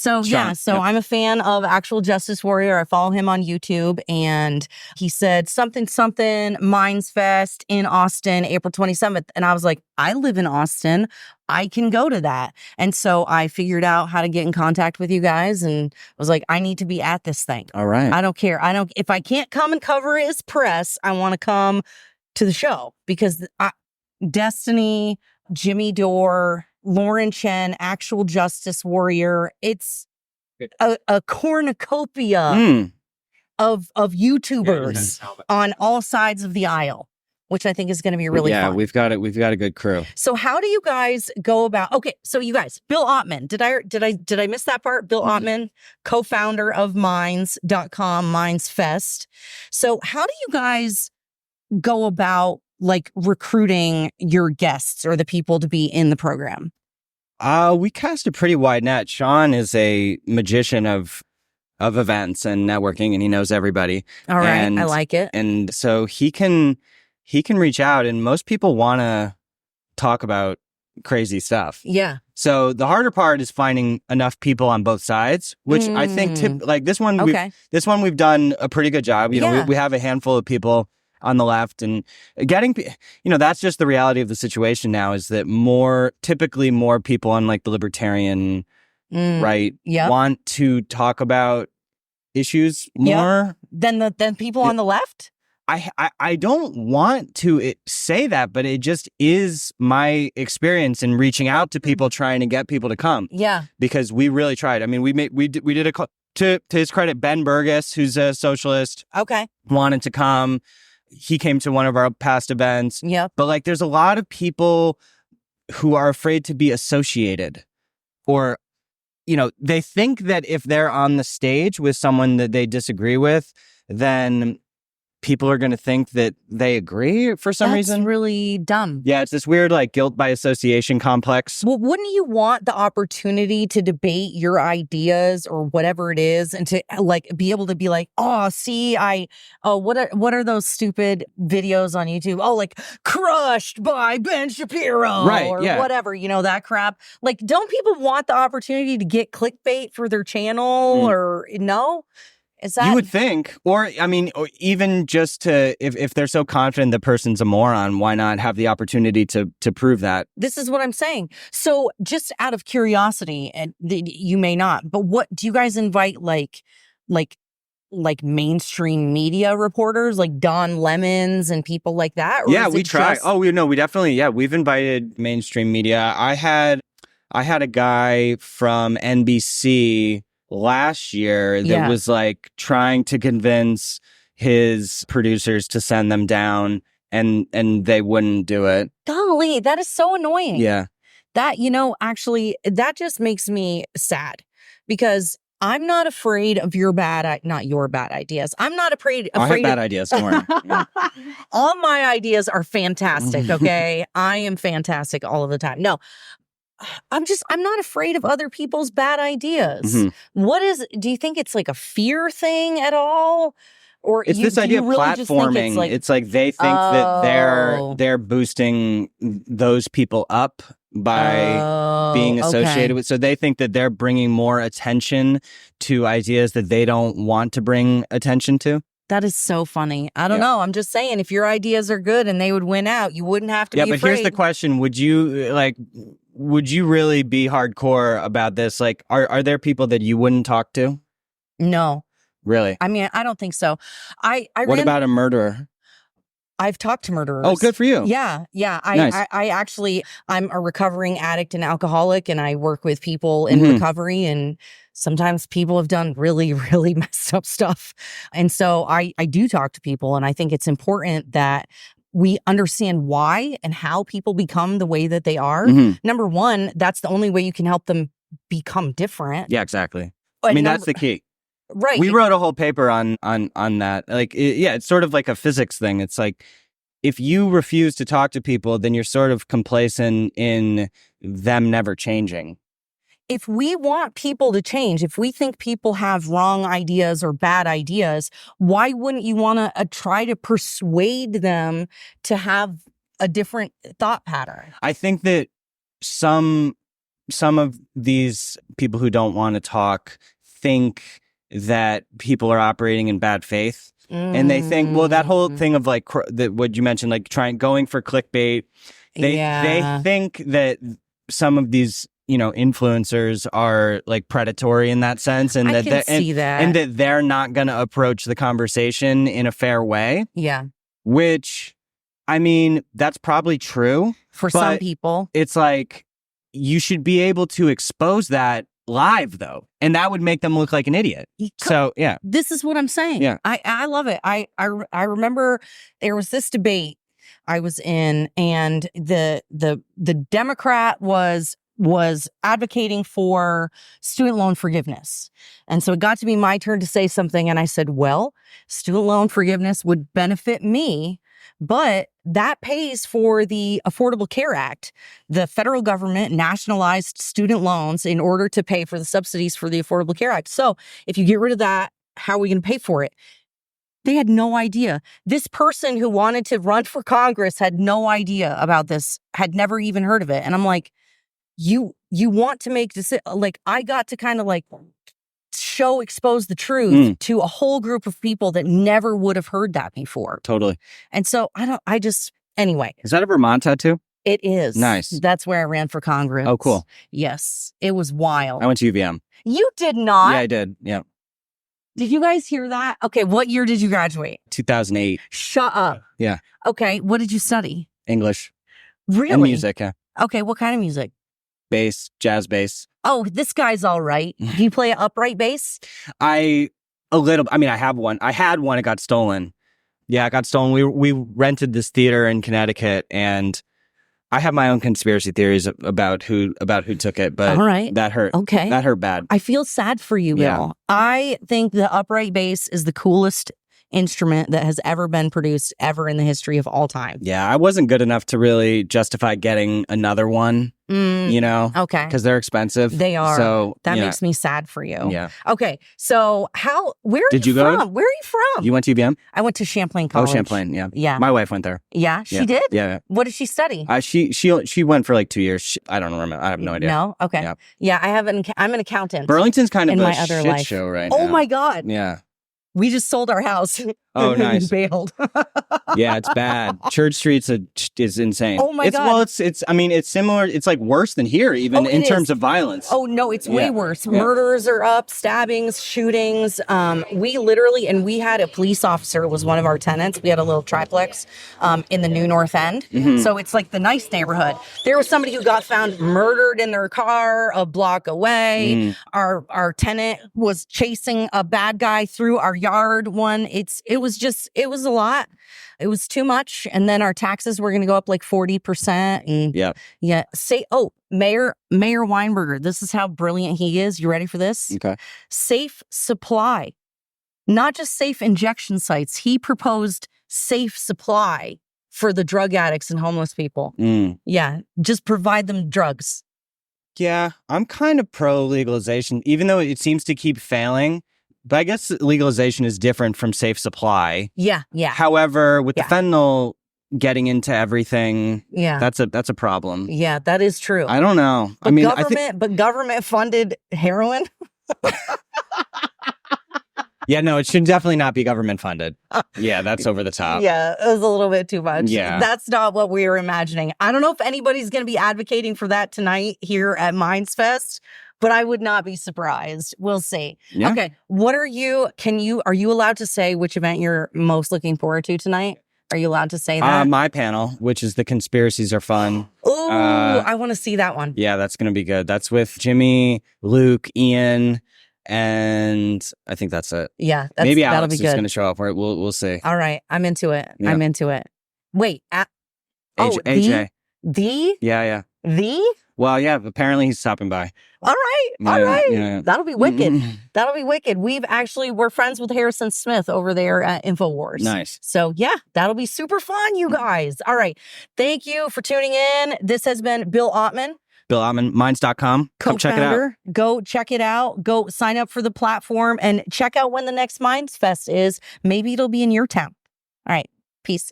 So I'm a fan of Actual Justice Warrior. I follow him on YouTube, and he said something MindsFest in Austin, April 27th. And I was like, I live in Austin. I can go to that. And so I figured out how to get in contact with you guys and was like, I need to be at this thing. All right. I don't care. If I can't come and cover it as press, I want to come to the show because Destiny, Jimmy Dore, Lauren Chen, Actual Justice Warrior. It's a cornucopia of YouTubers on all sides of the aisle, which I think is going to be really fun. Yeah, we've got a good crew. So how do you guys go about? Okay, so you guys, Bill Ottman. Did I miss that part? Bill Ottman, co-founder of Minds.com, MindsFest. So how do you guys go about like recruiting your guests or the people to be in the program? We cast a pretty wide net. Sean is a magician of events and networking, and he knows everybody. All right, I like it. And so he can reach out, and most people want to talk about crazy stuff. Yeah. So the harder part is finding enough people on both sides, which I think this one we've done a pretty good job. You know, we have a handful of people on the left, and getting, that's just the reality of the situation now, is that typically more people on like the libertarian right want to talk about issues more than people on the left. I don't want to say that, but it just is my experience in reaching out to people, trying to get people to come. Yeah, because we really tried. I mean, we did a call to his credit. Ben Burgess, who's a socialist, wanted to come. He came to one of our past events. Yeah. But like, there's a lot of people who are afraid to be associated, or, they think that if they're on the stage with someone that they disagree with, then people are going to think that they agree for some reason. That's really dumb. Yeah, it's this weird like guilt by association complex. Well, wouldn't you want the opportunity to debate your ideas or whatever it is, and to like be able to be like, oh, see, what are those stupid videos on YouTube? Oh, like crushed by Ben Shapiro, right? Or yeah. whatever, that crap. Like, don't people want the opportunity to get clickbait for their channel or no? You would think, or even just to, if they're so confident the person's a moron, why not have the opportunity to prove that? This is what I'm saying. So just out of curiosity, and you may not, but what do you guys invite like mainstream media reporters like Don Lemons and people like that? Or yeah, we try. We definitely, we've invited mainstream media. I had a guy from NBC last year that was like trying to convince his producers to send them down, and they wouldn't do it. Golly, that is so annoying. Yeah. That, actually, that just makes me sad, because I'm not afraid of not your bad ideas. I'm not afraid I have bad ideas, don't worry. All my ideas are fantastic, okay? I am fantastic all of the time. No, I'm not afraid of other people's bad ideas. Mm-hmm. Do you think it's like a fear thing at all? Or it's this idea of platforming. It's like they think that they're boosting those people up by being associated with. So they think that they're bringing more attention to ideas that they don't want to bring attention to. That is so funny. I don't know. I'm just saying, if your ideas are good and they would win out, you wouldn't have to be afraid. Yeah, but here's the question. Would you really be hardcore about this? Like, are there people that you wouldn't talk to? No. Really? I mean, I don't think so. What about a murderer? I've talked to murderers. Oh, good for you. Yeah. Nice. I'm a recovering addict and alcoholic, and I work with people in recovery, and sometimes people have done really, really messed up stuff. And so I do talk to people, and I think it's important that we understand why and how people become the way that they are. Number one, that's the only way you can help them become different. Yeah, exactly. That's the key. Right. We wrote a whole paper on that. Like, it's sort of like a physics thing. It's like, if you refuse to talk to people, then you're sort of complacent in them never changing. If we want people to change, if we think people have wrong ideas or bad ideas, why wouldn't you want to try to persuade them to have a different thought pattern? I think that some some of these people who don't want to talk think that people are operating in bad faith. And they think, well, that whole thing of like what you mentioned, like going for clickbait. They think that some of these, influencers are like predatory in that sense, and that they're not going to approach the conversation in a fair way. Yeah. Which, I mean, that's probably true for some people. It's like you should be able to expose that live, though, and that would make them look like an idiot. So yeah, this is what I'm saying. Yeah, I love it. I remember there was this debate I was in, and the Democrat was advocating for student loan forgiveness, and so it got to be my turn to say something, and I said, well, student loan forgiveness would benefit me, but that pays for the Affordable Care Act. The federal government nationalized student loans in order to pay for the subsidies for the Affordable Care Act. So if you get rid of that, how are we going to pay for it? They had no idea. This person who wanted to run for Congress had no idea about this, had never even heard of it. And I'm like, you want to make this, like, I got to kind of like expose the truth to a whole group of people that never would have heard that before. Totally. And so anyway. Is that a Vermont tattoo? It is. Nice. That's where I ran for Congress. Oh, cool. Yes. It was wild. I went to UVM. You did not? Yeah, I did. Yeah. Did you guys hear that? Okay. What year did you graduate? 2008. Shut up. Yeah. Okay. What did you study? English. Really? And music, yeah. Okay. What kind of music? Bass, jazz bass. Oh, this guy's all right. Do you play an upright bass? I have one. I had one. It got stolen. Yeah, it got stolen. We rented this theater in Connecticut, and I have my own conspiracy theories about who took it, but all right. That hurt. Okay. That hurt bad. I feel sad for you, Bill. Yeah. I think the upright bass is the coolest instrument that has ever been produced ever in the history of all time. Yeah, I wasn't good enough to really justify getting another one, Okay. Because they're expensive. They are. So that makes me sad for you. Yeah. Okay. So where are you from? Where are you from? You went to UVM? I went to Champlain College. Oh, Champlain. Yeah. Yeah. My wife went there. Yeah. She did? Yeah. What did she study? She went for like 2 years. I don't remember. I have no idea. No? Okay. Yeah. I'm an accountant. Burlington's kind of in a my other shit life. show right now. Oh my God. Yeah. We just sold our house. Oh, nice. Bailed. Yeah, it's bad. Church Street's is insane. Oh my God. Well, it's similar. It's like worse than here, even in terms of violence. Oh no, it's way worse. Murders are up, stabbings, shootings. We had a police officer who was one of our tenants. We had a little triplex in the New North End. Mm-hmm. So it's like the nice neighborhood. There was somebody who got found murdered in their car a block away. Our tenant was chasing a bad guy through our yard. It was a lot. It was too much. And then our taxes were going to go up like 40%. And Mayor Weinberger, this is how brilliant he is. You ready for this? Okay. Safe supply, not just safe injection sites. He proposed safe supply for the drug addicts and homeless people. Yeah. Just provide them drugs. Yeah. I'm kind of pro legalization, even though it seems to keep failing. But I guess legalization is different from safe supply. Yeah. However, with the fentanyl getting into everything, that's a problem. Yeah, that is true. I don't know. But government funded heroin. Yeah, no, it should definitely not be government funded. Yeah, that's over the top. Yeah, it was a little bit too much. Yeah. That's not what we were imagining. I don't know if anybody's going to be advocating for that tonight here at MindsFest, but I would not be surprised. We'll see. Yeah. Okay, are you allowed to say which event you're most looking forward to tonight? Are you allowed to say that? My panel, which is The Conspiracies Are Fun. Oh, I want to see that one. Yeah, that's going to be good. That's with Jimmy, Luke, Ian, and I think that's it. Yeah, maybe that'll Alex be good. is going to show up. We'll see. All right, I'm into it. Yeah. I'm into it. Wait, AJ. The? Yeah. The? Well, yeah, apparently he's stopping by. All right. Yeah. That'll be wicked. That'll be wicked. We're friends with Harrison Smith over there at InfoWars. Nice. So yeah, that'll be super fun, you guys. All right. Thank you for tuning in. This has been Bill Ottman. Bill Ottman, Minds.com. Come check it out. Go check it out. Go sign up for the platform and check out when the next MindsFest is. Maybe it'll be in your town. All right. Peace.